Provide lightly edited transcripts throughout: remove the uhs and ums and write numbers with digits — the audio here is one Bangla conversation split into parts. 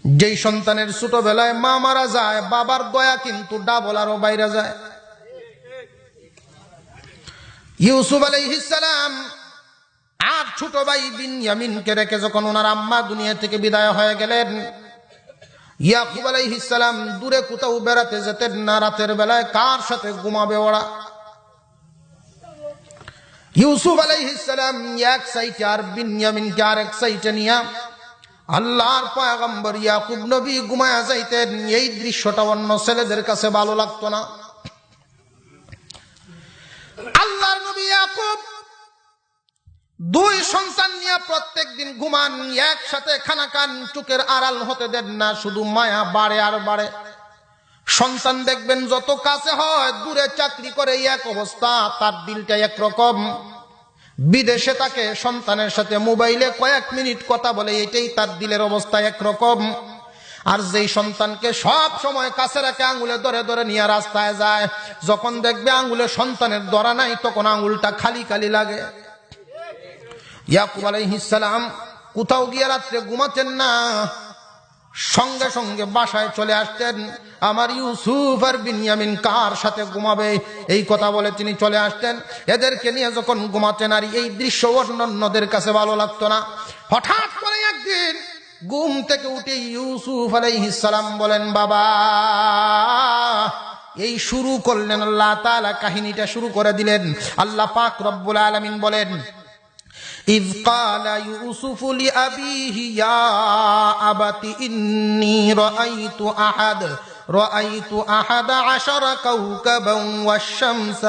যেই সন্তানের ছোটবেলায় মা মারা যায়, বাবার দয়া কিন্তু ডাবল আরো বাইরে যায়। ইউসুফ আলাইহিস সালাম আর ছোট ভাই বিনয়ামিনকে রেখে যখন ওনার আম্মা দুনিয়া থেকে বিদায় হয়ে গেলেন, ইয়াকুব আলাইহিস সালাম দূরে কোথাও বেড়াতে যেতেন না। রাতের বেলায় কার সাথে ঘুমাবে ওরা? ইউসুফ আলাইহিস সালাম এক সাইডে আর বিনয়ামিনকে আরেক সাইডে নিয়ে আল্লাহর পয়গম্বর ইয়াকুব নবী ঘুমায়া যাইতেন। এই দৃশ্যটা অন্য ছেলেদের কাছে ভালো লাগতো না। আল্লাহর নবী ইয়াকুব দুই সন্তান নিয়ে প্রত্যেক দিন ঘুমান, একসাথে খানা খান, চোখের আড়াল হতে দেন না। শুধু মায়া বাড়ে আর বাড়ে। সন্তান দেখবেন যত কাছে হয়, দূরে চাকরি করে এক অবস্থা, তার দিলটা একরকম। বিদেশে তাকে সন্তানের সাথে মোবাইলে কয়েক মিনিট কথা বলে, এটাই তার দিলের অবস্থা একরকম। আর যেই সন্তানকে সব সময় কাছে রাখে, আঙ্গুলে ধরে ধরে নিয়ে রাস্তায় যায়, যখন দেখবে আঙ্গুলে সন্তানের ধরা নাই, তখন আঙ্গুলটা খালি খালি লাগে। ইয়াকুব আলাইহিস সালাম কোথাও গিয়ে রাত্রে ঘুমাতেন না, সঙ্গে সঙ্গে বাসায় চলে আসতেন। আমার ইউসুফ আর বিনয়ামিন কার সাথে ঘুমাবে, এই কথা বলে তিনি চলে আসতেন। এদেরকে নিয়ে যখন ঘুমাতেন, আর এই দৃশ্য অন্যদের কাছে ভালো লাগতো না। হঠাৎ করে একদিন ঘুম থেকে উঠে ইউসুফ আলাইহিস সালাম বলেন, বাবা। এই শুরু করলেন, আল্লাহ তাআলা কাহিনীটা শুরু করে দিলেন। আল্লাহ পাক রব্বুল আলামিন বলেন, إذ قال يوسف لأبيه يا أبت إني رأيت أحد عشر كوكبا والشمس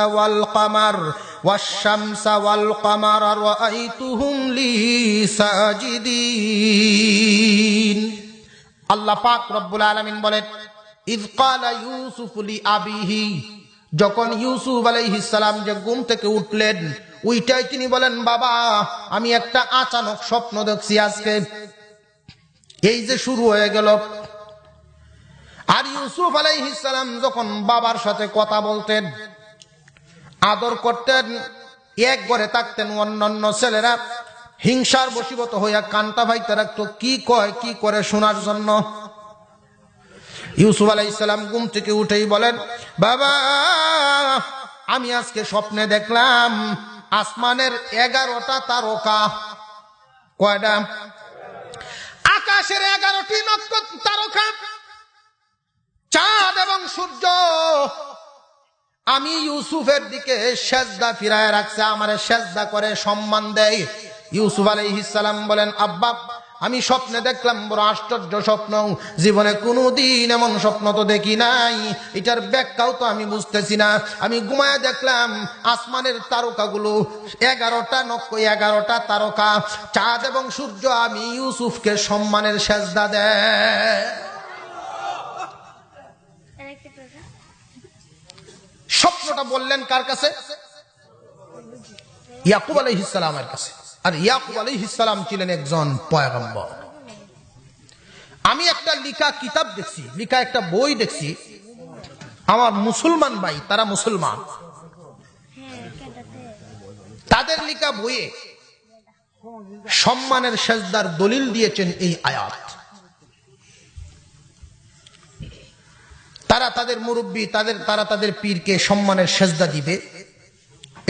والقمر رأيتهم لي ساجدين। আল্লাহ পাক রব্বুল আলামিন বলেন, إذ قال يوسف لأبيه, যখন ইউসুফ আলাইহিস সালাম যে ঘুম থেকে উঠলেন, ওইটাই তিনি বলেন, বাবা আমি একটা আচানক স্বপ্ন দেখছি আজকে। এই যে শুরু হয়ে গেল। আর ইউসুফ আলাইহিস সালাম যখন বাবার সাথে কথা বলতেন, আদর করতেন, এক ঘরে থাকতেন, অন্যান্য ছেলেরা হিংসার বশীভূত হইয়া কানটা ভাইতে রাখতো, কি কয় কি করে শোনার জন্য। ইউসুফ আলাইহিস সালাম ঘুম থেকে উঠেই বলেন, বাবা আমি আজকে স্বপ্নে দেখলাম আসমানের 11টা তারকা। কয়টা? আকাশের 11টি নক্ষত্র তারকা, চাঁদ এবং সূর্য। আমি ইউসুফের দিকে সেজদা ফিরায় রাখছে, আমারে সেজদা করে সম্মান দেয়। ইউসুফ আলাইহিস সালাম বলেন, আব্বা আমি স্বপ্নে দেখলাম বড় আশ্চর্য স্বপ্ন, জীবনে কোনোদিন এমন স্বপ্ন তো দেখি নাই, এটার ব্যাখ্যাও তো আমি বুঝতেছি না। আমি ঘুমায় দেখলাম আসমানের তারকাগুলো 11টা তারকা, চাঁদ এবং সূর্য আমি ইউসুফকে সম্মানের সেজদা দেয়। স্বপ্নটা বললেন কার কাছে? ইয়াকুব আলাইহিস সালামের কাছে। আর ইয়াকুব আলাইহিস সালাম ছিলেন একজন পয়গম্বর। আমি একটা লিখা কিতাব দেখছি, লিখা একটা বই দেখছি, আমার মুসলমান ভাই, তারা মুসলমান, তাদের লিখা বইয়ে সম্মানের সেজদার দলিল দিয়েছেন এই আয়াত। তারা তাদের মুরব্বী, তারা তাদের পীরকে সম্মানের সেজদা দিবে,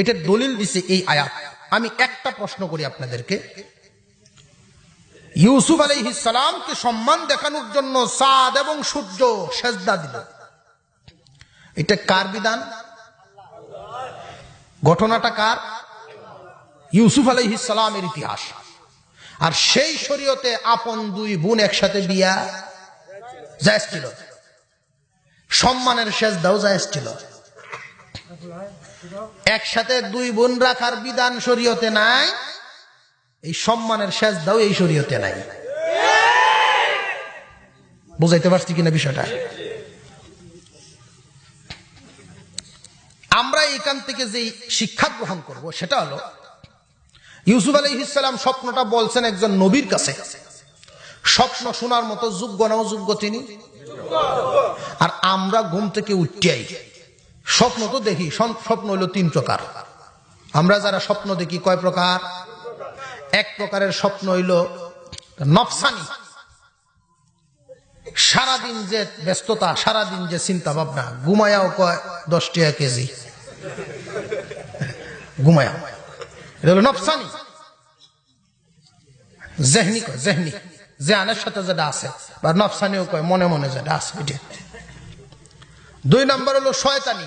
এটার দলিল দিছে এই আয়াত। আমি একটা প্রশ্ন করি আপনাদেরকে, ইউসুফ আলাইহিস সালামকে সম্মান দেখানোর জন্য চাঁদ এবং সূর্য সেজদা দিল, এটা কার বিধান? ঘটনাটা কার? ইউসুফ আলাইহিস সালামের ইতিহাস। আর সেই শরীয়তে আপন দুই বোন একসাথে বিয়া জায়েজ ছিল, সম্মানের সেজদাও জায়েজ ছিল। একসাথে দুই বোন রাখার বিধান শরীয়তে নাই, এই সম্মানের সেজদাও এই শরীয়তে নাই। বুঝাইতে পারছি কিনা বিষয়টা? আমরা এখান থেকে যে শিক্ষা গ্রহণ করব সেটা হলো, ইউসুফ আলাইহিস সালাম স্বপ্নটা বলছেন একজন নবীর কাছে। স্বপ্ন শোনার মতো যোগ্য না অযোগ্য তিনি? আর আমরা ঘুম থেকে উঠিয়াই স্বপ্ন তো দেখি, স্বপ্ন হলো 3 প্রকার। আমরা যারা স্বপ্ন দেখি কয় প্রকার? এক প্রকারের স্বপ্ন হইল নফসানি, সারাদিন যে ব্যস্ততা, সারাদিন যে চিন্তা ভাবনা, ঘুমায়াও কয় 10 টাকা কেজি, ঘুমায়া। এটা হলো নফসানি, জেহনি কয়, জেহনি জেহানের সাথে যেটা আছে, বা নফসানিও কয় মনে মনে যেটা আছে এটা। 2 নম্বর হলো শয়তানি।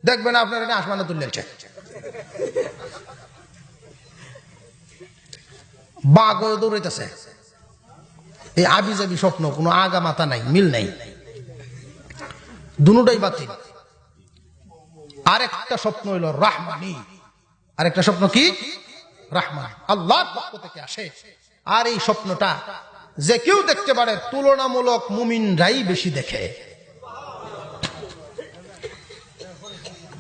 দেখবেন আপনার এটা আসমানে তুললেছে, বাঘ হয়ে দৌড়াইতেছে, এই আবি যাবি স্বপ্ন, কোনো আগা মাথা নাই, মিল নাই, দুটাই বাতিল। আরেকটা স্বপ্ন হইল রাহমানি, আরেকটা স্বপ্ন কি? রাহমান, আল্লাহর পক্ষ থেকে আসে। আর এই স্বপ্নটা যে কেউ দেখতে পারে, তুলনামূলক মুমিনরাই বেশি দেখে।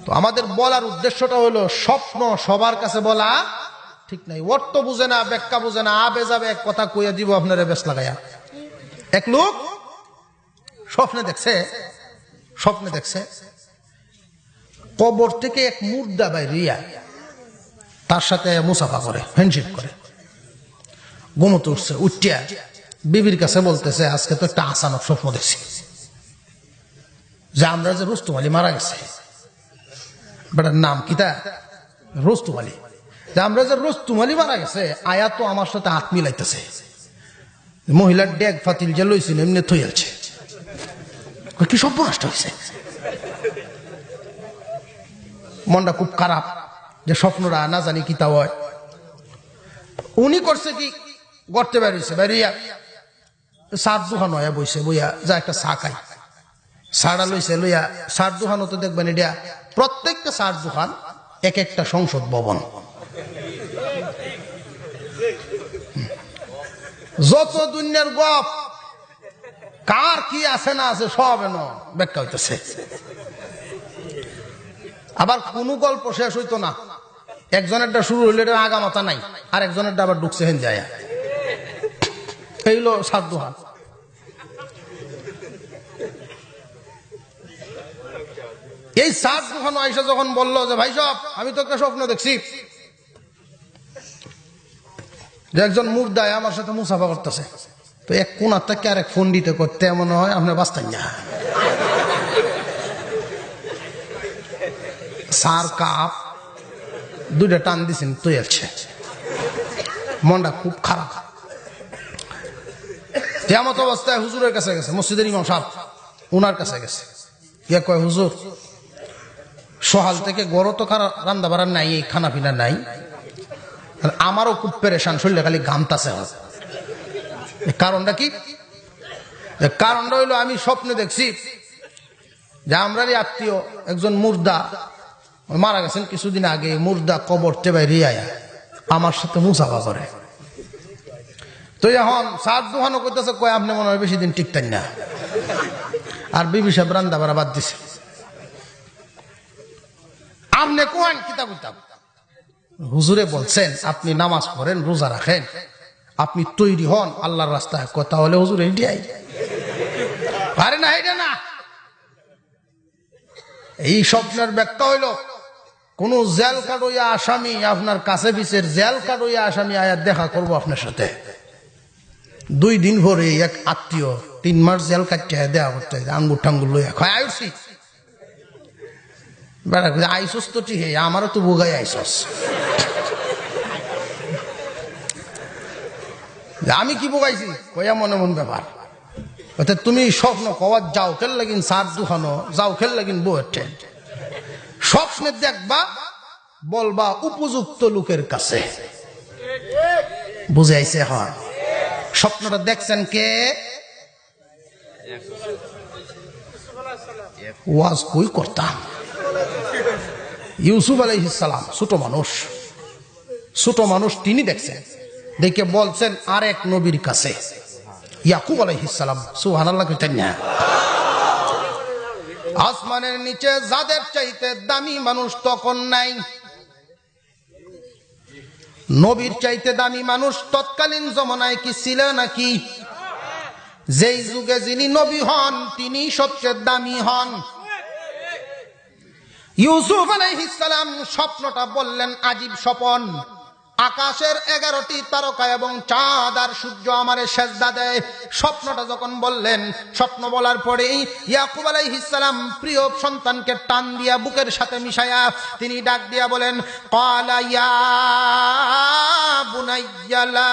তো আমাদের বলার উদ্দেশ্যটা হলো, স্বপ্ন সবার কাছে বলা ঠিক নাই। অর্থ বুঝে না, ব্যাখ্যা বুঝে না, আবে যাবে এক কথা কইয়া দিব আপনারা বেশ লাগাইয়া। এক লোক স্বপ্নে দেখছে কবর থেকে এক মুর্দা বাইরিয়া তার সাথে মুসাফা করে, হ্যান্ডশেক করে। ঘুমোতে উঠছে, উঠিয়া বিবির কাছে বলতেছে, আজকে তো একটা আসানক স্বপ্ন দেখছি যে আমরা যে রুস্তম আলী মারা গেছে, বেটার নাম কিতা? রুস্তম আলী। যে আমরা যে রুস্তম আলী মারা গেছে, আয়া তো আমার সাথে হাত মিলাইতেছে। মহিলার ডেগ ফাতিল যে লইছিল এমনি থই আছে। কি সব নষ্ট হয়েছে, মনটা খুব খারাপ যে স্বপ্নরা না জানি কিতা হয়। উনি করছে কি, গড়তে বেরিয়েছে, বেরিয়া সার দোকান হয়ে বইছে, বইয়া যা একটা চা খাই। সারা লইছে, লইয়া সার দোকানও তো দেখবেন এটা প্রত্যেকটা সার দোকান এক একটা সংসদ ভবন। যত দুনিয়ার গপ, কার কি আছে না আছে সব এন ব্যাখ্যা হইতেছে। আবার কোন গল্প শেষ হইতো না, একজনেরটা শুরু হইলে এটা আগা মাথা নাই, আর একজনেরটা আবার ঢুকছে হেন যায়। এইলো সার দোকান। এই সার দোকান আইসা যখন বললো যে ভাই সব, আমি তো একটা স্বপ্ন দেখছি যে একজন মুর্দায় আমার সাথে মুসাফা করতেছে। তো এক কোনার থেকে আরেক ফোন দিতে করতে মনে হয় আপনার বাস্তান না। সার কাপ 2টা টান দিছেন, তুই আছে, মনটা খুব খারাপ। যেমন অবস্থায় হুজুরের কাছে গেছে, মসজিদের ইমাম সাহেব, উনার কাছে গেছে। ইয়া কয়, হুজুর সকাল থেকে গড় তো রান্না বাড়া নাই, এই খানা পিনা নাই, আমারও খুব পেরেশান, শরীরে খালি ঘামতাছে। কারণটা কি? কারণটা হইলো, আমি স্বপ্নে দেখছি যে আমরারই আত্মীয় একজন মুর্দা মারা গেছেন কিছুদিন আগে, মুর্দা কবর টেবাই আয়া আমার সাথে মুসাফা করে। তো এখন সার দোহানো করতেছে, কয় আপনি মনে হয় বেশি দিন টিকতেন না। আর বিবি সাহেব রান্না বাড়া বাদ দিছে। আপনি কোন কিতাব কিতাব হুজুরে বলছেন আপনি নামাজ পড়েন, রোজা রাখেন, আপনি তৈরি হন আল্লাহর রাস্তায়, কথা হলে হুজুর এইটাই। আরে না, এটা না। এই স্বপ্নের ব্যাখ্যা হইল, কোন জেল কাটইয়া আসামি আপনার কাছে বিচের জেল কাটইয়া আসামি আয়াত দেখা করবো আপনার সাথে। 2 দিন ভরে এক আত্মীয় 3 মাস জেল কাটিয়ে দেওয়া করতে, আঙ্গুর টাঙ্গুর লইয়া খায় আইসি। বেড়া আইসস তো ঠিক, আমারও তো বোগাই আইসস। আমি কি বোগাইছি কয়া মনে মন ব্যাপার। তুমি স্বপ্ন কওয়ার যাও খেল লাগিন সার দুখানো, যাও খেল লাগিন বউয়ের ট্রেন। স্বপ্নে দেখবা, বলবা উপযুক্ত লোকের কাছে। বুঝে আইছে? হয় স্বপ্নটা দেখছেন কে? ওয়াজ কই করতাম, ইউসুফ আলাইহিস সালাম ছোট মানুষ তিনি দেখছেন, দেখে বলছেন আরেক নবীর কাছে, ইয়াকুব আলাইহিস সালাম। সুবহানাল্লাহ কইতেন না? আসমানের নিচে যাদের চাইতে দামি মানুষ তখন নাই, নবীর চাইতে দামি মানুষ তৎকালীন জমানায় কি ছিল নাকি? যেই যুগে যিনি নবী হন তিনি সবচেয়ে দামি হন। ইউসুফ আলাইহিস সালাম স্বপ্নটা বললেন আজীব স্বপ্ন, আকাশের 11টি তারকা এবং চাঁদ আর সূর্য আমারে সেজদা দেয়। স্বপ্নটা যখন বললেন, স্বপ্ন বলার পরেই ইয়াকুব আলাইহিস সালাম প্রিয় সন্তানকে টান দিয়া বুকের সাথে মিশায়া তিনি ডাক দিয়া বলেন, ক্বালা ইয়া বুনাইয়া লা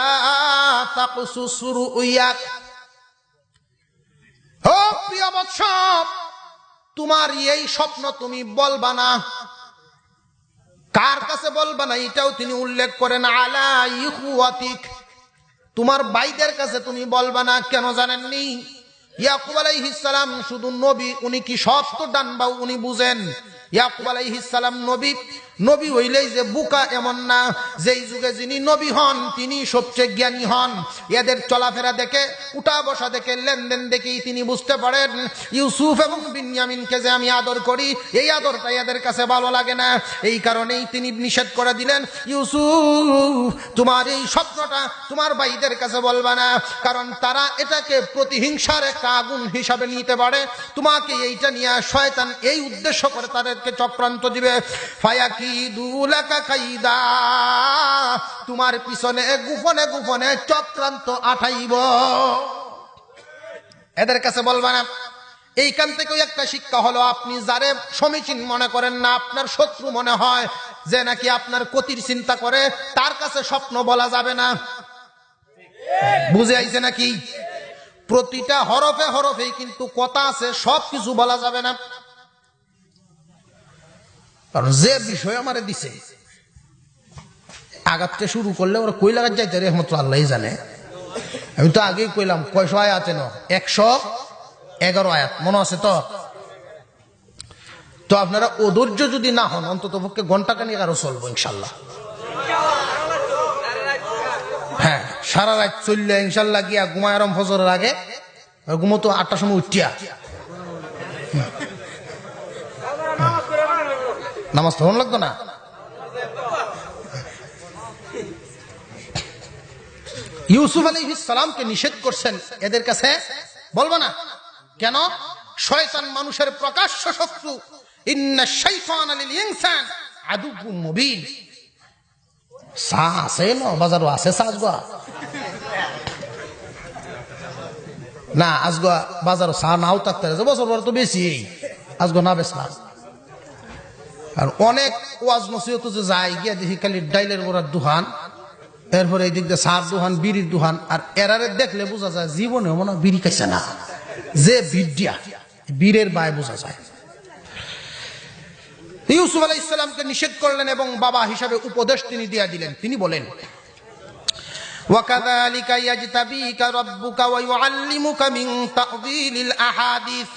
তাকসুস রুয়াক। ও প্রিয় বৎস, তোমার এই স্বপ্ন তুমি বলবা না। কার কাছে বলবা না এটাও তিনি উল্লেখ করেন, আলা ইখওয়াতিক, তোমার ভাইদের কাছে তুমি বলবা না। কেন জানেননি? ইয়াকুব আলাইহিস সালাম শুধু নবী, উনি কি সব তো ডানবাউ উনি বুঝেন। ইয়াকুব আলাইহিস সালাম নবী, নবী হইলেই যে বুকা এমন না। যেই যুগে যিনি নবী হন তিনি সবচেয়ে জ্ঞানী হন। এদের চলাফেরা দেখে, উঠা বসা দেখে, লেনদেন দেখেই তিনি বুঝতে পারেন ইউসুফ এবং বিনয়ামিনকে যে আমি আদর করি, এই আদরটা এদের কাছে ভালো লাগে না। এই কারণেই তিনি নিষেধ করে দিলেন, ইউসুফ তোমার এই স্বপ্নটা তোমার ভাইদের কাছে বলবা না, কারণ তারা এটাকে প্রতিহিংসার একটা আগুন হিসাবে নিতে পারে। তোমাকে এইটা নিয়ে শয়তান এই উদ্দেশ্য করে তাদেরকে চক্রান্ত দিবে। ফায়াকিদুলাকা কাইদা, তোমার পিছনে গোপনে গোপনে চক্রান্ত আঠাইব, এদের কাছে বলবা না। এইখান থেকেও একটা শিক্ষা হলো, আপনি যারে সমীচীন মনে করেন না, আপনার শত্রু মনে হয় যে নাকি আপনার ক্ষতির চিন্তা করে, তার কাছে স্বপ্ন বলা যাবে না। বুঝে আইছে নাকি? প্রতিটা হরফে হরফেই কিন্তু কথা আছে, সব কিছু বলা যাবে না। কারণ যে বিষয় আমারে দিছে, আগাতে শুরু করলে ওরা কই লাগাত যাইতে রহমত আল্লাহ জানে। আমি তো আগেই কইলাম কয়শো আয়াত, 111 আয়াত মনে আছে তো? তো আপনারা অধৈর্য যদি না হন, অন্তত পক্ষে ঘন্টাখানিক আরো চলবো ইনশাল্লাহ। হ্যাঁ, সারা রাত চললে ইনশাল্লাহ গিয়া ঘুমায় আরাম ফজরের আগে, ঘুমতো 8টার সময় উঠিয়া নামাজ পড়ন লাগতো না। ইউসুফ আলাইহিস সালামকে নিষেধ করছেন এদের কাছে বলবো না। কেন? শয়তান মানুষের প্রকাশ্য শত্রু। ইন্নাশ শাইতানা লিল ইনসান আদুউম মুবিন। সা আছে না বাজারও আছে সাজগা না, আজগা বাজারও সা নাও থাকতে বছর পর তো বেশি আজগো না বেসলাম। আর অনেক ওয়াজ নসিহত যে যায় গিয়া দেখি খালি ডাইলের বড়ার দোকান, এরপরে এই দিক দিয়ে সার দোকান, বিড়ির দোকান। আর এরারে দেখলে বোঝা যায় জীবনে মনে বিড়ি খাইছে না, যে বিড়িয়া বীরের বায় বোঝা যায়। ইউসুফ আলাইহিস সালামকে নিষেধ করলেন এবং বাবা হিসাবে উপদেশ তিনি দিয়া দিলেন। তিনি বলেন, ওয়াকাযালিকা ইয়াজতাবিকা রাব্বুকা ওয়া ইউআল্লিমুকা মিন তা'যীলিল আহাদিস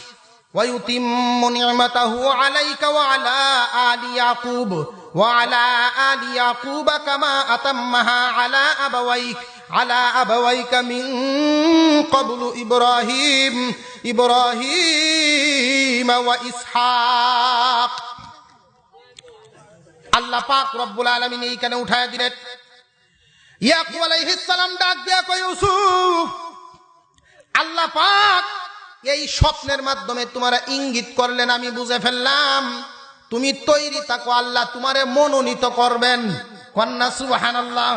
ওয়া ইউতিম্মু নি'মাতাহু আলাইকা ওয়া আলা আলি ইয়াকুব ওয়া আলা আলি ইয়াকুব কামা আতাম্মাহা আলা আবাওয়াইকা মিন ক্বাবলু ইব্রাহিম ওয়া ইসহাক। আল্লাহ পাক রব্বুল আলামিন এইখানে উঠায় দিলেন। ইয়াকুব আলাইহিস সালাম ডাক দিয়া কয়, ইউসুফ, আল্লাহ পাক এই স্বপ্নের মাধ্যমে তোমার ইঙ্গিত করলেন, আমি বুঝে ফেললাম। তুমি তৈরি থাকো, আল্লাহ তোমারে মনোনীত করবেন। কন্যা সুবহানাল্লাহ।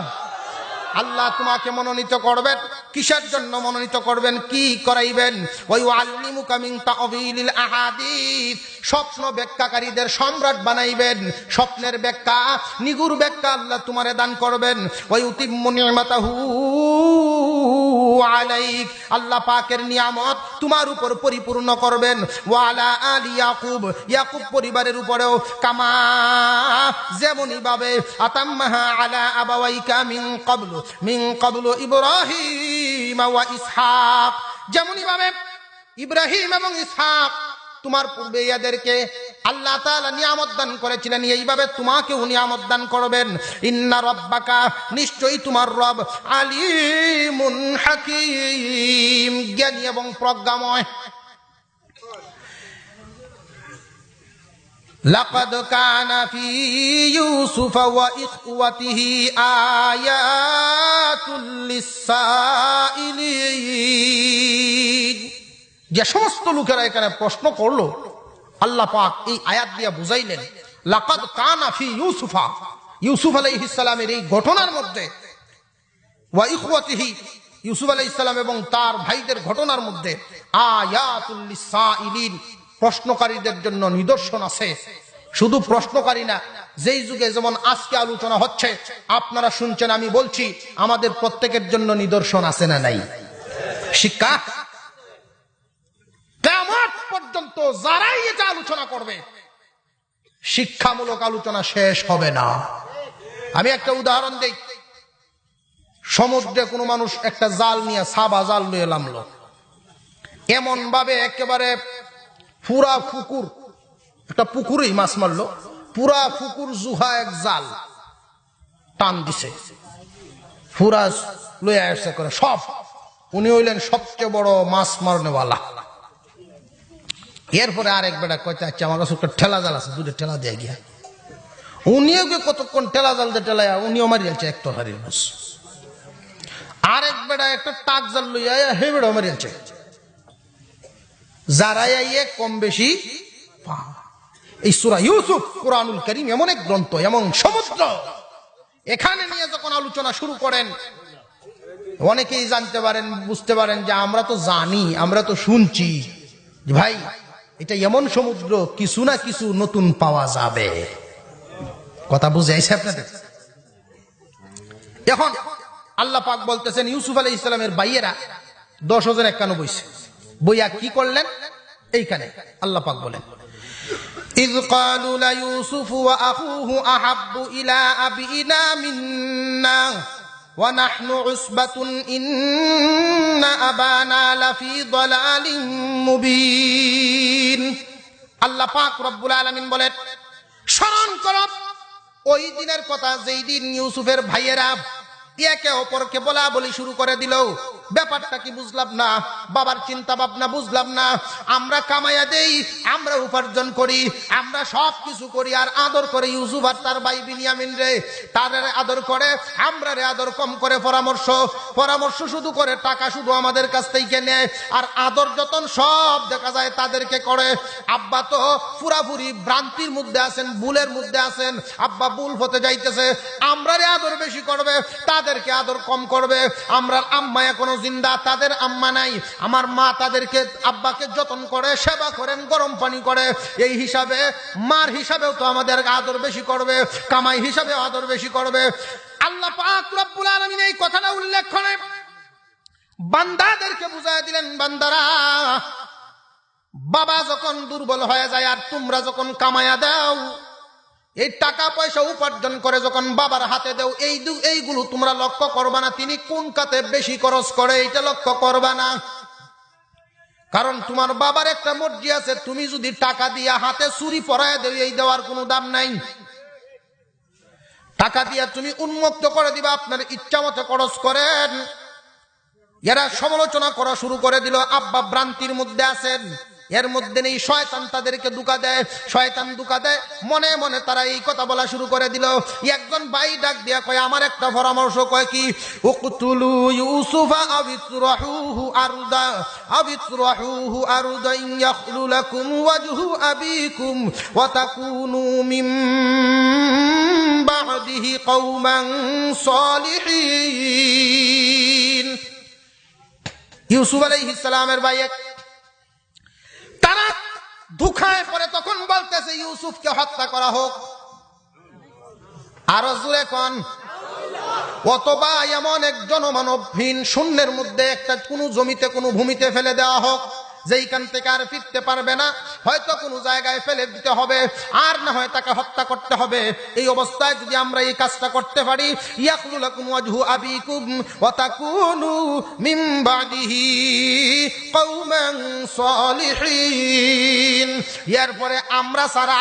আল্লাহ তোমাকে মনোনীত করবেন। কিসের জন্য মনোনীত করবেন? কি করাইবেন? ওয়া ইউআল্লিমুকা মিন তা'যীলিল আহাদিস, স্বপ্ন ব্যাখ্যাকারীদের সম্রাট বানাইবেন। স্বপ্নের ব্যাখ্যা, নিগুর ব্যাখ্যা আল্লাহ তোমারে দান করবেন। ওয়া ইউতিম্মু নি'মাতাহু আলাইক, আল্লাহ পাকের নিয়ামত তোমার উপর পরিপূর্ণ করবেন। ওয়া আলা আলি ইয়াকুব, ইয়াকুব পরিবারের উপরেও কামা, যেমনই ভাবে আতাম্মাহা আলা আবাওয়াইকা মিন ক্বাবলু ইব্রাহিম ওয়া ইসহাক, যেমনই ভাবে ইব্রাহিম এবং ইসহাক তোমার পূর্বে এদেরকে আল্লাহ তাআলা নিয়ামত দান করেছিলেন, এইভাবে তোমাকেও নিয়ামত দান করবেন। ইন্না রাব্বাকা, নিশ্চয়ই তোমার রব, আলিমুন হাকীম, জ্ঞানী এবং প্রজ্ঞাময়। লাকাদ কানা ফি ইউসুফ ওয়া ইখওয়াতিহি আয়াতুল লিসাইলিন। যে সমস্ত লোকেরা এখানে প্রশ্ন করলো, আল্লাহ পাক এই আয়াত দিয়ে বুঝাইলেন, লাকাদ কানা ফি ইউসুফা, ইউসুফ আলাইহিস সালামের এই ঘটনার মধ্যে, ওয়া ইখওয়াতিহি, ইউসুফ আলাইহিস সালাম এবং তার ভাইদের ঘটনার মধ্যে আয়াতুল লিসাইলিন, প্রশ্নকারীদের জন্য নিদর্শন আছে। শুধু প্রশ্নকারী না, যেই যুগে যেমন আজকে আলোচনা হচ্ছে, আপনারা শুনছেন, আমি বলছি, আমাদের প্রত্যেকের জন্য নিদর্শন আছে না নাই? শিক্ষা কিয়ামত পর্যন্ত যারাই এটা আলোচনা করবে, শিক্ষামূলক আলোচনা শেষ হবে না। আমি একটা উদাহরণ দেই। সমুদ্রে কোনো মানুষ একটা জাল নিয়ে, সাবা জাল নিয়ে নামলো, এমন ভাবে একেবারে পুরা পুকুর, একটা পুকুরেই মাছ মারলো, পুরা পুকুর জুহা এক জাল টান দিছে, পুরা লয়ে আসছে করে সব। উনি হইলেন সবচেয়ে বড় মাছ মারনেওয়ালা। এরপরে আরেক বেটা কইতে, আচ্ছা আমার কাছে একটা ঠেলা জাল আছে, দুটো ঠেলা দিয়ে গিয়া। উনিও কতক্ষণ ঠেলা জাল দিয়ে ঠেলায়, উনিও মারি যাচ্ছে একটা হারিয়ে মাছ। আরেক বেটা একটা টাক জাল লইয়া হে বেড়া মারি যাচ্ছে। যারাই আইয়ে কম বেশি এই সূরা ইউসুফ, কুরআনুল কারীম এমন এক গ্রন্থ, এমন সমুদ্র, এখানে নিয়ে যখন আলোচনা শুরু করেন, অনেকেই জানতে পারেন, বুঝতে পারেন যে আমরা তো জানি, আমরা তো শুনছি, ভাই এটা এমন সমুদ্র, কিছু না কিছু নতুন পাওয়া যাবে। কথা বুঝে আইছে আপনাদের? এখন আল্লাহ পাক বলতেছেন, ইউসুফ আলাইহিস সালামের ভাইয়েরা 10 জন 91 বইছে, বইয়া কি করলেন? এইখানে আল্লাহ পাক বলেন, إذ قالوا ليوسف وأخوه أحب إلى أبينا منا ونحن عصبة إن أبانا لفي ضلال مبين। আল্লাহ পাক রব্বুল আলামিন বলেন, স্মরণ করো ওই দিনের কথা, যেই দিন ইউসুফের ভাইয়েরা একে অপরকে বলা বলি শুরু করে দিল। ব্যাপারটা কি বুঝলাম না, বাবার চিন্তা ভাবনা বুঝলাম না। আমরা কামাইয়া দেই, আমরা উপার্জন করি, আমরা সব কিছু করি, আর আদর করে ইউসুফ আর তার ভাই বিনিয়ামিন রে, তাদের আদর করে, আমরা রে আদর কম করে, পরামর্শ শুধু করে, টাকা শুধু আমাদের কাছ থেকে নেয়, আর আদর যতন সব দেখা যায় তাদেরকে করে। আব্বা তো পুরাপুরি ভ্রান্তির মধ্যে আছেন, ভুলের মধ্যে আছেন। আব্বা ভুল হতে যাইতেছে, আমরা রে আদর বেশি করবে, তাদেরকে আদর কম করবে। আমরা আম্মা এখনো জিন্দা, তাদের আম্মা নাই। আমার মা তাদেরকে, আব্বাকে যতন করে, সেবা করেন, গরম পানি করে। এই হিসাবে মার হিসাবেও তো আমাদের আদর বেশি করবে, কামাই হিসাবে আদর বেশি করবে। আল্লাহ পাক রব্বুল আলামিন এই কথাটা উল্লেখ করে বান্দাদেরকে বুঝায় দিলেন, বান্দারা, বাবা যখন দুর্বল হয়ে যায় আর তোমরা যখন কামায়া দাও, এই টাকা পয়সা উপার্জন করে যখন বাবার হাতে দেও, এইগুলো তোমরা লক্ষ্য করবা না তিনি কোন কাতে বেশি খরচ করে, এটা লক্ষ্য করবা না। কারণ তোমার বাবার একটা মর্জি আছে, তুমি যদি টাকা দিয়া হাতে চুরি পরায় দেও, এই দেওয়ার কোনো দাম নাই। টাকা দিয়া তুমি উন্মুক্ত করে দিবা, আপনার ইচ্ছা মতো খরচ করেন। এরা সমালোচনা করা শুরু করে দিল, আব্বা ভ্রান্তির মধ্যে আছেন, এর মধ্যে নেই, শয়তান তাদেরকে ধোঁকা দেয়, শয়তান ধোঁকা দেয়। মনে মনে তারা এই কথা বলা শুরু করে দিল। একজন ভাই ডাক দিয়া কয়, আমার একটা পরামর্শ, কয় কি, উকতুলু ইউসুফা আবিতরাহুহু আরদা ইয়াখলু লাকুম ওয়াজহু আবিকুম ওয়া তাকুনু মিন বা'দিহি কওমান সালিহিন। ইউসুফ আলাইহিস সালামের ভাই তারা ধোঁকায় পড়ে তখন বলতেছে, ইউসুফকে হত্যা করা হোক। আরো জোরে কোন, অথবা এমন এক জনমানবহীন শূন্যের মধ্যে একটা কোনো জমিতে, কোনো ভূমিতে ফেলে দেওয়া হোক, যেইখান থেকে আর ফিরতে পারবে না। হয়তো কোনো জায়গায় ফেলে দিতে হবে, আর না হয় তাকে হত্যা করতে হবে। এই অবস্থায় যদি আমরা এই কাজটা করতে পারি, ইয়াখলু লাকুম ওয়াজহু আবিকুম ওয়া তাকুনু মিন বাদিহি কওমান সালিহিন। এরপরে আমরা সারা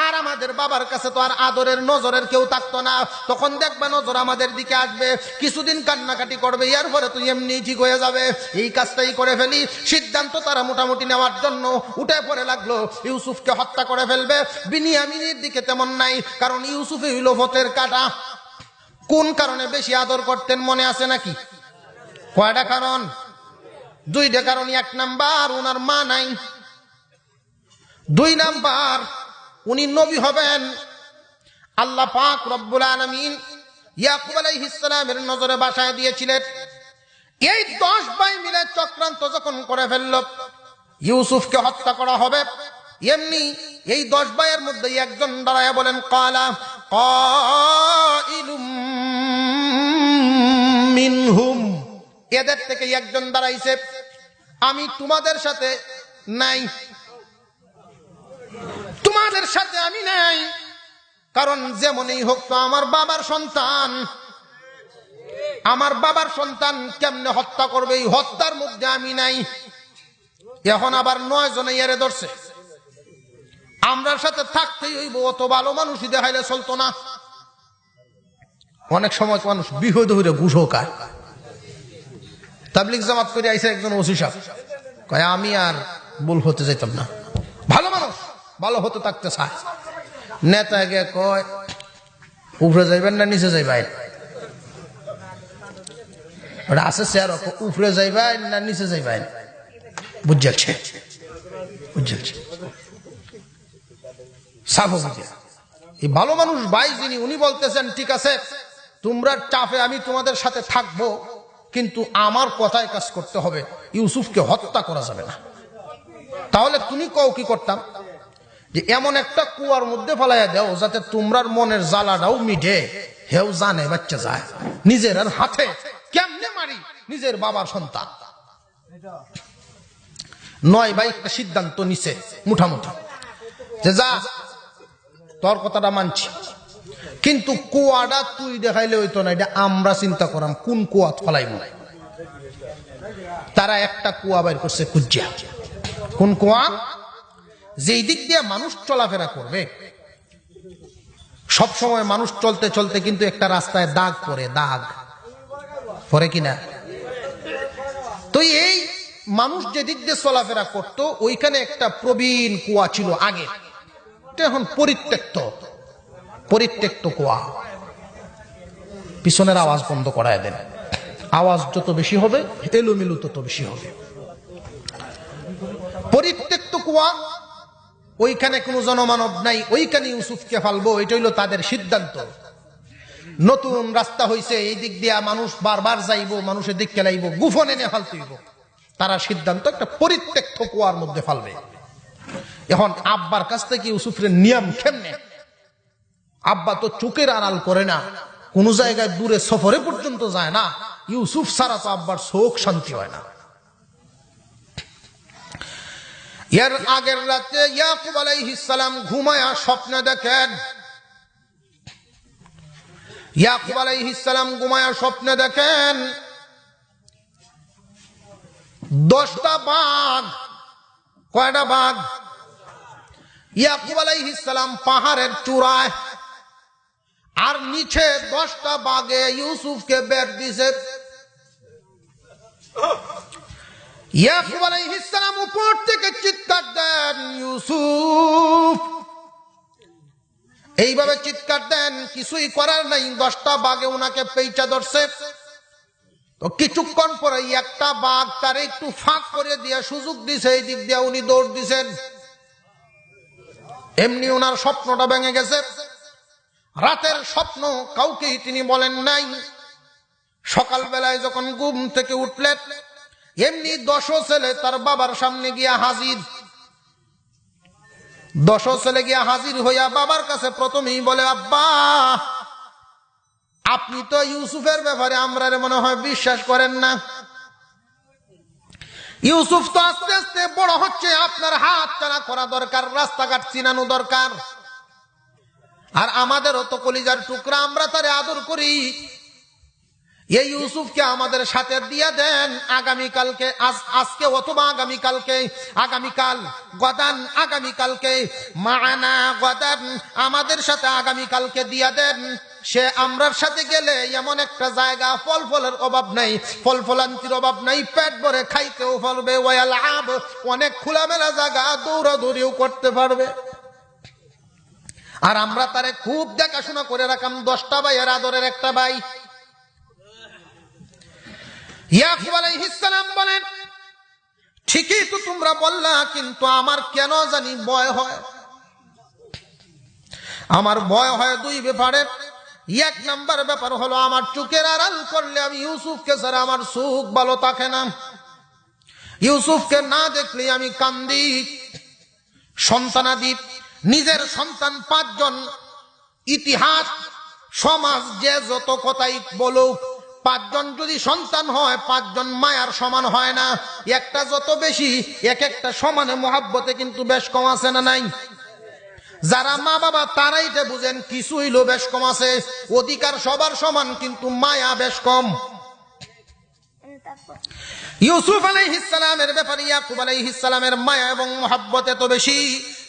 আর আমাদের বাবার কাছে তো আর আদরের নজরের কেউ থাকতো না। তখন দেখবে নজর আমাদের দিকে আসবে, কিছুদিন কান্নাকাটি করবে, এরপরে তো এমনি ঠিক হয়ে যাবে। এই কাজটাই করে ফেলি। সিদ্ধান্ত তারা মোটামুটি নেওয়ার জন্য উঠে পড়ে লাগলো, ইউসুফকে হত্যা করে ফেলবে। বিনিয়ামিনের দিকে তেমন নাই, কারণ ইউসুফে হইল ভোটের কাটা। কোন কারণে বেশি আদর করতেন মনে আছে নাকি? কয়টা কারণ? 2টা কারণ। 1 নাম্বার, উনার মা নাই। 2 নাম্বার, উনি নবী হবেন, আল্লাহ পাক রব্বুল আলামিন ইয়াকুব আলাইহিস সালামের নজরে বাসায় দিয়েছিলেন। এই 10 ভাই মিলে চক্রান্ত যখন করে ফেলল ইউসুফকে হত্যা করা হবে, এমনি এই 10 ভাইয়ের মধ্যে একজন দাঁড়ায় বলেন, কালা কাইলুম মিনহুম, এদের থেকে একজন দাঁড়াইছে, আমি তোমাদের সাথে নাই, তোমাদের সাথে আমি নাই, কারণ যেমনই হোক তো আমার বাবার সন্তান, আমার বাবার সন্তান কেমনে হত্যা করবে, এই হত্যার মধ্যে আমি নাই। এখন আবার 9 জনে এরে ধরছে, আমরার সাথে থাকতেই হইব, অত ভালো মানুষই দেখাইলে চলতো না। অনেক সময় মানুষ বিহদ হইলে ঘুষও খায়। তাবলিগ জামাত করে আইসে একজন ওসি সাহেব, কয় আমি আর ভুল হতে যাইতাম না, ভালো মানুষ ভালো হতে থাকতে চায়। নেতা গে কয় উপরে যাইবেন না নিচে যাইবেন, ওটা আছে স্যার, উপরে যাইবেন না নিচে যাইবেন, বুঝছে বুঝছে সাফ বুঝে। এই ভালো মানুষ ভাই যিনি, উনি বলতেছেন ঠিক আছে তোমরা চাপে আমি তোমাদের সাথে থাকবো, কিন্তু আমার কথায় কাজ করতে হবে, ইউসুফকে হত্যা করা যাবে না। তাহলে তুমি কও কি করতাম, যে এমন একটা কুয়ার মধ্যে ফেলাইয়া দাও যাতে তোমরার মনের জ্বালাটাও মিটে, হেউ জানে বাচ্চা যায়, নিজের আর হাতে কেমনে মারি নিজের বাবার সন্তান। 9 ভাই একটা সিদ্ধান্ত নিছে মুঠামুঠা, যে যা তোর কথাটা মানছি, কিন্তু কুয়াটা তুই দেখাইলে হইতো না, এটা আমরা চিন্তা করাম কোন কুয়া ফলাইব। তারা একটা কুয়া বাইর করছে কুজ্জা। কোন কুয়া? যেই দিক দিয়ে মানুষ চলাফেরা করবে, সব সময় মানুষ চলতে চলতে কিন্তু একটা রাস্তায় দাগ পড়ে, দাগ পড়ে কিনা। তো এই মানুষ যে দিক দিয়ে চলাফেরা করতো ওইখানে একটা প্রবীণ কুয়া ছিল আগে, এখন পরিত্যক্ত কুয়া। পিছনের আওয়াজ বন্ধ করায় দেন, আওয়াজ যত বেশি হবে এলোমেলো তত বেশি হবে। পরিত্যক্ত কুয়া, ওইখানে কোনো জনমানব নাই, ওইখানে ইউসুফকে ফালবো, এটা হইল তাদের সিদ্ধান্ত। নতুন রাস্তা হইছে, এই দিক দিয়া মানুষ বারবার যাইব, মানুষের দিক খেলাইব, গুফন এনে ফালতে হইব। তারা সিদ্ধান্ত একটা পরিত্যক্ত কুয়ার মধ্যে ফালবে। এখন আব্বার কাছ থেকে ইউসুফের নিয়ম কেমনে? আব্বা তো চোখের আড়াল করে না, কোন জায়গায় দূরে সফরে পর্যন্ত যায় না, ইউসুফ ছাড়া তো আব্বার চোখ শান্তি হয় না। এর আগের রাতে ইয়াকুব আলাইহিস সালাম ঘুমায়া স্বপ্নে দেখেন, ইয়াকুব আলাইহিস সালাম ঘুমায়া স্বপ্নে দেখেন 10টা বাঘ। কয়টা বাঘ? ইয়াকুব আলাইহিস সালাম পাহাড়ের চূড়ায়, আর নিচে 10টা বাঘে ইউসুফকে বের দিছে। ইয়াকুব আলাইহিস সালাম উপর থেকে চিৎকার দেন, ইউসুফ! এইভাবে চিৎকার দেন, কিছুই করার নাই, 10টা বাঘে উনাকে পেইচা ধরছে। তো কিছুক্ষণ পরে একটা বাঘ তার একটু ফাঁক করে দিয়ে সুযোগ দিছে, এই দিক দিয়ে উনি দৌড় দিছেন। এমনি ওনার স্বপ্নটা ভেঙে গেছে। রাতের স্বপ্ন কাউকেই তিনি বলেন নাই। সকালবেলায় যখন ঘুম থেকে উঠলেন, এমনি 10 ছেলে তার বাবার সামনে গিয়া হাজির। 10 ছেলে গিয়া হাজির হইয়া বাবার কাছে প্রথমেই বলে, আব্বা আপনি তো ইউসুফের ব্যাপারে আমরা মনে হয় বিশ্বাস করেন না। ইউসুফ তো আস্তে আস্তে বড় হচ্ছে, আপনার হাত টানা করা দরকার, রাস্তাঘাট চিনানো দরকার। আর আমাদেরও তো কলিজার টুকরা, আমরা তারে আদর করি। এই ইউসুফকে আমাদের সাথে দিয়ে দেন আগামীকালকে, আজকে অথবা আগামীকালকে, আগামীকাল গদান, আগামীকালকে মানা গদান, আমাদের সাথে আগামীকালকে দিয়ে দেন। সে আমরার সাথে গেলে এমন একটা জায়গা, ফল ফলের অভাব নাই, ফল ফলান্তির অভাব নাই, পেট ভরে খাইতেও পারবে, ওয়ালাব অনেক খোলামেলা জায়গা, দৌড়াদৌড়িও করতে পারবে। আর আমরা তারে খুব দেখাশোনা করে রাখলাম, 10টা ভাইয়ের আদরের একটা ভাই। ইয়াকুব আলাইহিস সালাম বলেন, ঠিকই তো তোমরা বললা, কিন্তু আমার কেন জানি ভয় হয়। আমার ভয় হয় দুই ব্যাপারে। এক নাম্বার ব্যাপার হলো আমার চোখের আড়াল করলে আমি ইউসুফকে ছাড়া আমার সুখ ভালো থাকে না। ইউসুফকে না দেখলে আমি কান্দি। সন্তানাদি, নিজের সন্তান 5 জন, ইতিহাস সমাজ যে যত কথাই বলুক, 5 জন যদি সন্তান হয় 5 জন মায়ার সমান হয় না। একটা যত বেশি, এক একটা সমানে মহাব্বতে কিন্তু বেশ কম আছে না নাই? যারা মা বাবা তারাই এটা বুঝেন কিছু হইলো বেশ কম আছে। অধিকার সবার সমান, কিন্তু মায়া বেশ কম। ইউসুফ আলাইহিস সালামের ব্যাপারে ইয়াকুব আলাইহিস সালামের মায়া এবং মহব্বত এত বেশি,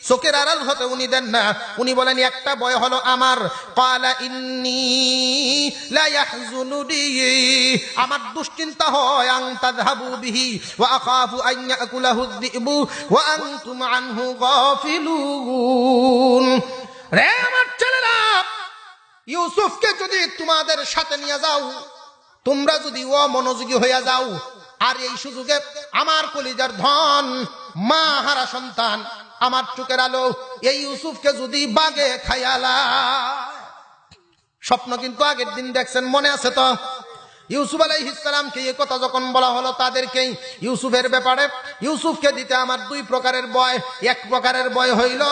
চোখের আড়াল হতে উনি দেন না। উনি বলেন একটা ভয় হলো আমার, ক্বালা ইন্নী লা ইয়াহজুনুনি, আমার দুশ্চিন্তা হয়, আন তাযহাবু বিহি ওয়া আখাফু আন ইয়াকুলাহু আয-যিবু ওয়া আনতুম আনহু গাফিলুন। রে আমার ছেলেরা, ইউসুফকে যদি তোমাদের সাথে নিয়ে যাও, তোমরা যদি অমনোযোগী হইয়া যাও, আর এই সুযোগে আমার কলিজার ধন, মা হারা সন্তান, আমার চোখের আলো, এই ইউসুফকে যদি বাগে খাইয়ালা। স্বপ্ন কিন্তু আগের দিন দেখছেন, মনে আছে তো? ইউসুফ আলাইহিস সালামকে এই কথা যখন বলা হলো তাদেরকেই ইউসুফের ব্যাপারে, ইউসুফকে দিতে আমার 2 প্রকারের ভয়। এক প্রকারের ভয় হইল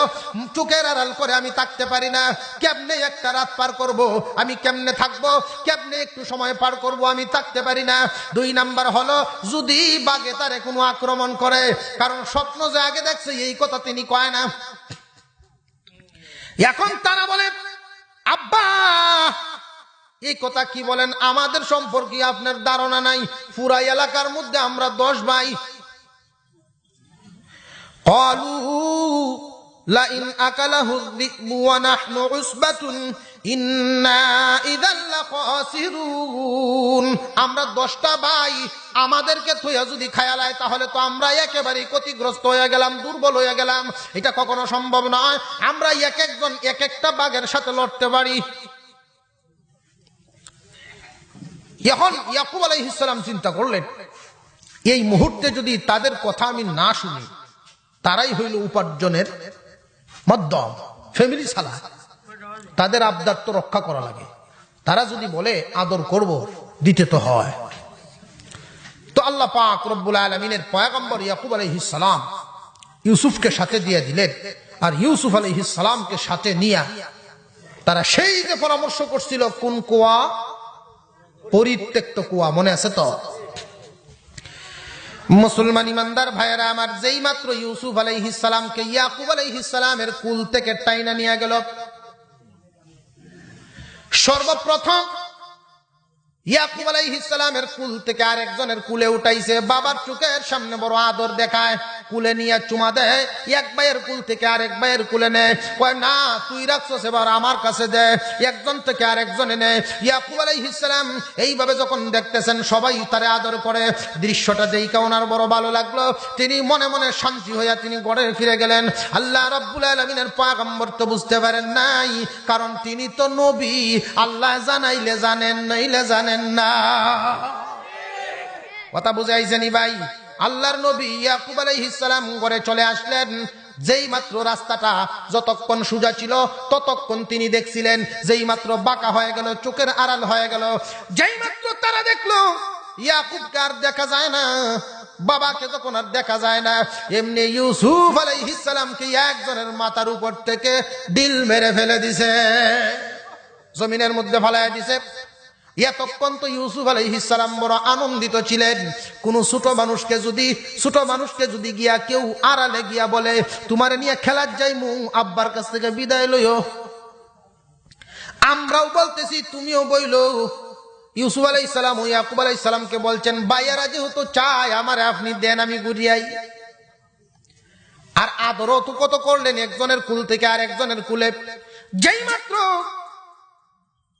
চোখের আড়াল করে আমি থাকতে পারি না, কেমনে একটা রাত পার করব, আমি কেমনে থাকবো, কেমনে একটু সময় পার করব, আমি থাকতে পারি না। 2 নাম্বার হলো যদি বাগে তারে কোনো আক্রমণ করে, কারণ স্বপ্ন যে আগে দেখছে এই কথা তিনি কয় না। এখন তারা বলে, আব্বা এই কথা কি বলেন, আমাদের সম্পর্কে আপনার ধারণা নাই, পুরা এলাকার মধ্যে আমরা 10 ভাই। ক্বালু লা ইন আকালাহু যিবু ওয়া নাহনু উসবাতুন ইন্না ইযাল লাখাসিরুন। আমরা 10টা ভাই, আমাদেরকে থইয়া যদি খায়ালায় তাহলে তো আমরা একেবারে ক্ষতিগ্রস্ত হয়ে গেলাম, দুর্বল হয়ে গেলাম। এটা কখনো সম্ভব নয়। আমরা এক একজন এক একটা বাঘের সাথে লড়তে পারি। এখন ইয়াকুব আলাইহিস সালাম চিন্তা করলেন, এই মুহূর্তে যদি তাদের কথা আমি না শুনি, তারাই হইল উপার্জনের মাধ্যম, ফ্যামিলি সালা, তাদের আবদার তো রক্ষা করা লাগে। তারা যদি বলে আদর করব, দিতে তো হয়। তো আল্লাহ পাক রব্বুল আলামিনের পয়গম্বর ইয়াকুব আলাইহিস সালাম ইউসুফকে সাথে দিয়ে দিলেন। আর ইউসুফ আলাইহিস সালামকে সাথে নিয়ে তারা সেই যে পরামর্শ করছিল, কোন কুয়া, পরিত্যক্ত কুয়া, মনে আছে তো? মুসলমান ইমানদার ভাইয়েরা আমার, যেই মাত্র ইউসুফ আলাইহিস সালামকে ইয়াকুব আলাইহিস সালামের কুল থেকে টাইনা নিয়ে গেল, সর্বপ্রথম ইয়াকুব আলাইহিস সালামের কুল থেকে আরেকজনের কুলে উঠাইছে। বাবার চোখের সামনে বড় আদর দেখায়, কুলে নিয়ে চুমা দেয়। এক ভাইয়ের কুল থেকে আরেক ভাইয়ের কুলে নেয়, কয় না তুই রাখছস, এবার আমার কাছে দে। একজন থেকে আরেকজনে নেয়। ইয়াকুব আলাইহিস সালাম এইভাবে যখন দেখতেছেন সবাই তারে আদর করে, দৃশ্যটা দেখে ওনার বড় ভালো লাগলো। তিনি মনে মনে শান্তি হইয়া তিনি ঘরে ফিরে গেলেন। আল্লাহ রাব্বুল আলামিনের পয়গম্বর তো বুঝতে পারেন নাই, কারণ তিনি তো নবী। আল্লাহ জানাইলে জানেন, নাইলে জানেন না। কথা বুঝাইছেনি ভাই? আল্লাহর নবী ইয়াকুব আলাইহিস সালাম ঘরে চলে আসলেন। যেই মাত্র রাস্তাটা যতক্ষণ সোজা ছিল ততক্ষণ তিনি দেখছিলেন, যেই মাত্র বাঁকা হয়ে গেল, চোখের আড়াল হয়ে গেল, যেই মাত্র তারা দেখলো ইয়াকুবকে আর দেখা যায় না, বাবাকে যখন আর দেখা যায় না, এমনি ইউসুফ আলাইহিস সালামকে একজনের মাথার উপর থেকে ডিল মেরে ফেলে দিছে, জমিনের মধ্যে ফেলায় দিছে। এতক্ষণ তো ইউসুফ আলাইহিস সালাম বড় আনন্দিত ছিলেন। কোন ছোট মানুষকে যদি গিয়া কেউ আড়ালে গিয়া বলে তোমারে নিয়ে খেলার যাইমু, আব্বার কাছ থেকে বিদায় লইও, আমরাও বলতেছি তুমিও বইলো। ইউসুফ আলাইহিস সালাম ও ইয়াকুব আলাইহিস সালামকে বলছেন, ভাইয়ারা যেহেতু চাই আমারে আপনি দেন, আমি ঘুরিয়াই। আর আদরও তো কত করলেন, একজনের কুল থেকে আর একজনের কুলে। যেই মাত্র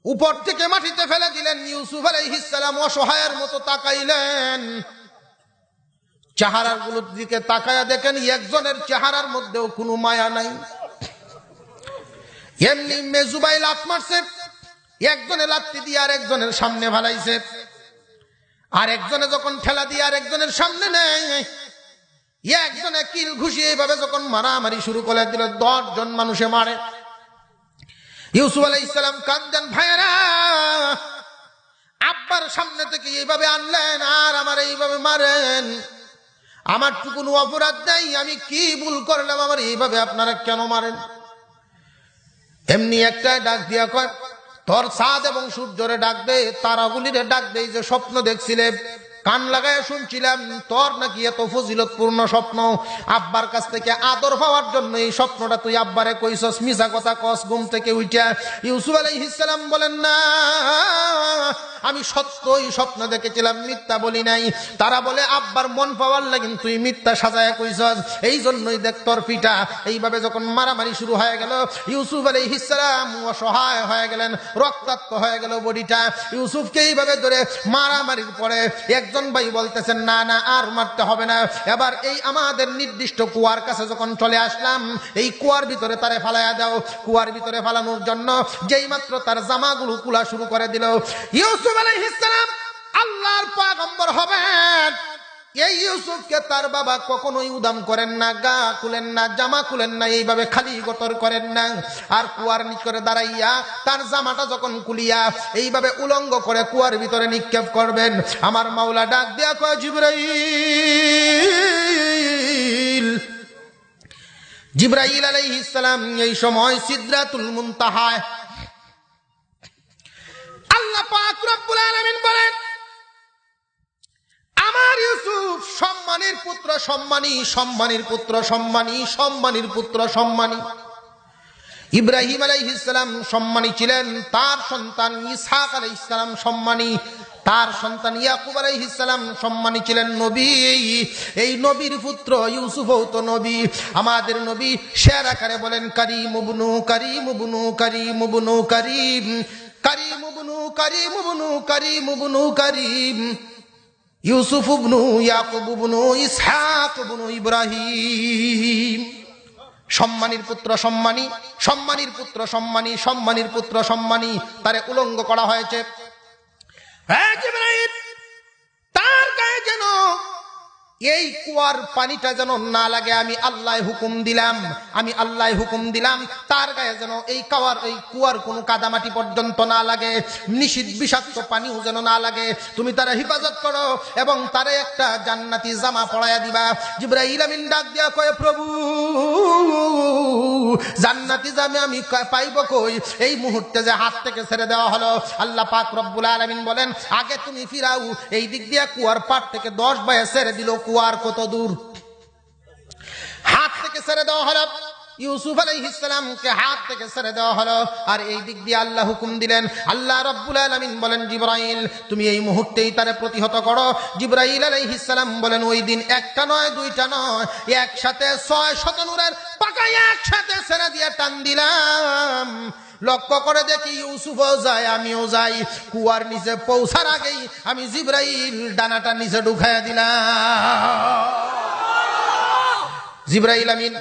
উপর থেকে মাটিতে ফেলে দিলেন, ইউসুফ আলাইহিস সালাম অসহায়ের মতো তাকাইলেন। চেহারার গুলোর দিকে তাকায়া দেখেন একজনের চেহারার মধ্যেও কোনো মায়া নাই। এমনি মেজুবাই লাত মারছে, একজনে লাত্তি দিয়ে আর একজনের সামনে ফেলাইছে, আর একজনে যখন ঠেলা দিয়ে আর একজনের সামনে নেয়, একজনে কিল ঘুষি এইভাবে যখন মারামারি শুরু করে দিল, 10 জন মানুষে মারে। ইউসুফ আলাইহিস সালাম কাঁদেন, ভাইরা আব্বার সামনে থেকে এইভাবে আনলেন আর আমার এইভাবে মারেন, আমার তো কোনো অপরাধ নাই, আমি কি ভুল করলাম, আমার এইভাবে আপনারা কেন মারেন? এমনি একটা ডাক দিয়া কয়, তোর চাঁদ এবং সূর্যরে ডাক দে, তারাগুলিরে ডাক দে, যে স্বপ্ন দেখছিলে কান লাগায় শুনছিলাম, তোর নাকি এত ফজিলতপূর্ণ স্বপ্ন, আব্বার কাছ থেকে আদর পাওয়ার জন্য এই স্বপ্নটা তুই আব্বারে কইছস, মিছা কথা কস ঘুম থেকে উঠা। ইউসুফ আলাইহিস সালাম বলেন, না আমি সত্যই স্বপ্ন দেখেছিলাম, মিথ্যা বলি নাই। তারা বলে আব্বার মন পাওয়ার লাগিন তুই মিথ্যা সাজায় কইছস, এই জন্যই দেখ তোর পিটা। এইভাবে যখন মারামারি শুরু হয়ে গেল, ইউসুফ আলাইহিস সালাম অসহায় হয়ে গেলেন, রক্তাক্ত হয়ে গেল বডিটা। ইউসুফকে এইভাবে ধরে মারামারির পরে একজন ভাই বলতেছেন, না না আর মারতে হবে না, এবার এই আমাদের নির্দিষ্ট কুয়ার কাছে যখন চলে আসলাম, এই কুয়ার ভিতরে তারে ফালাইয়া দাও। কুয়ার ভিতরে ফালানোর জন্য যেই মাত্র তার জামাগুলো কুলা শুরু করে দিল, ইউসুফ আলাইহিস সালাম আল্লাহর পয়গম্বর হবেন, এই ইউসুফকে তার বাবা কখনোই উদাম করেন না, গা খুলেন না, জামা খুলেন না, এইভাবে খালি গতর করেন না। আর কুয়ার নিকটে দাঁড়াইয়া তার জামাটা যখন কুলিয়া এইভাবে উলঙ্গ করে কুয়ার ভিতরে নিক্ষেপ করবেন, আমার মাওলা ডাক দিয়া কয়, জিবরাইল, জিবরাইল আলাইহিস সালাম এই সময় সিদরাতুল মুনতাহায়, আল্লাহ পাক রব্বুল আলামিন বলেন, আমার ইউসুফ সম্মানের পুত্র, সম্মানী, সম্মানের পুত্র, সম্মানী, সম্মানের পুত্র, সম্মানী। ইব্রাহিম আলাইহিস সালাম সম্মানী ছিলেন, তার সন্তান ইসহাক আলাইহিস সালাম সম্মানী, তার সন্তান ইয়াকুব আলাইহিস সালাম সম্মানী ছিলেন নবী। এই নবীর পুত্র ইউসুফও তো নবী। আমাদের নবী শের আকারে বলেন, কারীম ইবনু কারীম ইবনু কারীম ইবনু কারীম, কারীম ইবনু কারীম ইবনু কারীম ইবনু কারীম, ইউসুফ ইবনু ইয়াকুব ইবনু ইসহাক ইবনু ইব্রাহিম। সম্মানীর পুত্র সম্মানী, সম্মানীর পুত্র সম্মানী, সম্মানীর পুত্র সম্মানী, তারে উলঙ্গ করা হয়েছে। হ্যাঁ জিবরাইল, তার গায়ে যেন এই কুয়ার পানিটা যেন না লাগে, আমি আল্লাহ হুকুম দিলাম, আমি আল্লাহ হুকুম দিলাম, তার গায়ে যেন এই কুয়ার কোনো কাদামাটি পর্যন্ত না লাগে, নিষিদ্ধ বিষাক্ত পানিও যেন না লাগে। তুমি তারা হেফাজত করো এবং তারে একটা জান্নাতি জামা পরাইয়া দিবা। জিবরাইল আমিন ডাক দিয়া কয়, প্রভু জান্নাতি জামা আমি পাইব কই? এই মুহূর্তে যে হাত থেকে ছেড়ে দেওয়া হলো, আল্লাহ পাক রব্বুল আলামিন বলেন, আগে তুমি ফিরাও, এই দিক দিয়া কুয়ার পাড় থেকে 10 ভাইয়া ছেড়ে দিল, কুয়ার কত দূর, হাত থেকে ছেড়ে দেওয়া হলো। ইউসুফ আলাইহিস সালামকে হাত থেকে ছেড়ে দেওয়া হলো, আর এই দিক দিয়ে আল্লাহ হুকুম দিলেন। আল্লাহ রাব্বুল আলামিন বলেন, জিবরাইল তুমি এই মুহূর্তেই তারে প্রতিহত করো। জিবরাইল আলাইহিস সালাম বলেন, ওই দিন একটা নয়, দুইটা নয়, একসাথে 600 নূরের পাকা একসাথে ছেড়ে দিয়ে টান দিলাম। লক্ষ্য করে দেখি ইউসুফও যায়, আমিও যাই। কুয়ার নিচে পৌঁছার আগেই আমি জিবরাইল ডানাটা নিচে ঢুকাইয়া দিলাম। জিবরাইল আমিন